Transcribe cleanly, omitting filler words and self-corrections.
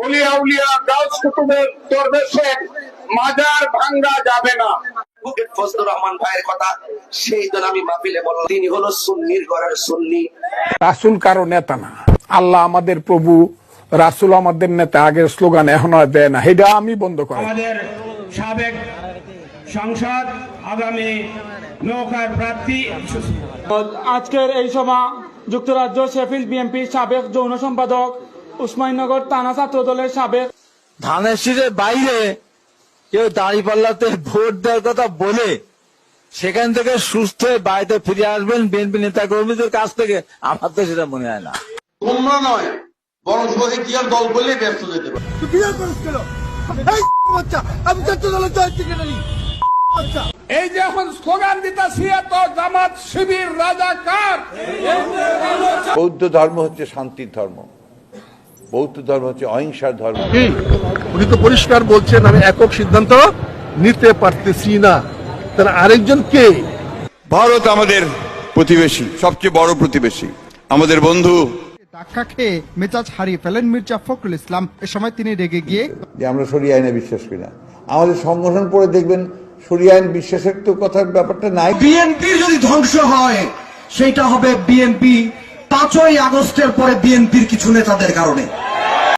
Olya উলিয়া Gauss কুতুবের দরবেশের মাজার ভাঙ্গা যাবে না। ফজলুর রহমান ভাইয়ের কথা সেই দিন আমি মাহফিলে বললাম, তিনি হলো সুন্নির ঘরের সুন্নি। রাসূল কারো নেতা না, আল্লাহ আমাদের প্রভু, রাসূল আমাদের নেতা। আগের স্লোগান এখন আর দেয় না, এটা আমি বন্ধ করি। আমাদের সাবেক সংসদ আগামী নৌকার প্রার্থী আজকের এই সভা যুক্তরাজ্য শেফিল্ড বিএনপির সাবেক যৌন সম্পাদক, উসমানীনগর থানা ছাত্র দলের সাবেক। ধানের শীষের বাইরে কেউ দাঁড়িপাল্লাতে ভোট দেওয়ার কথা বলে সেখান থেকে সুস্থ হয়ে বাড়িতে ফিরে আসবেন বিএনপি নেতা কর্মীদের কাছ থেকে, আমার তো সেটা মনে হয় না। তোমরা নয় বরং শহীদিয়ার দল বলে ব্যস্ত যেতে পারে। এই যে এখন স্লোগান দিতেছি তো জামাত শিবির রাজাকার। বৌদ্ধ ধর্ম হচ্ছে শান্তির ধর্ম, বৌদ্ধ ধর্ম হচ্ছে অহিংসার ধর্ম। উনি তো পরিষ্কার বলছেন আমি একক সিদ্ধান্ত নিতে পারতেছি না, তাহলে আরেকজন কে? ভারত আমাদের প্রতিবেশী, সবচেয়ে বড় প্রতিবেশী, আমাদের বন্ধু। ধাক্কা খেয়ে মেজাজ হারিয়ে ফেলেন মির্জা ফখরুল ইসলাম। এ সময় তিনি রেগে গিয়ে যে আমরা শরিয়া আইনে বিশ্বাস করি না, আমাদের সংগঠন পড়ে দেখবেন শরিয়া আইন বিশ্বাসের তো কথার ব্যাপারটা নাই। বিএনপির যদি ধ্বংস হয় সেটা হবে বিএনপি 5ই আগস্টের পরে বিএনপির কিছু নেতাদের কারণে।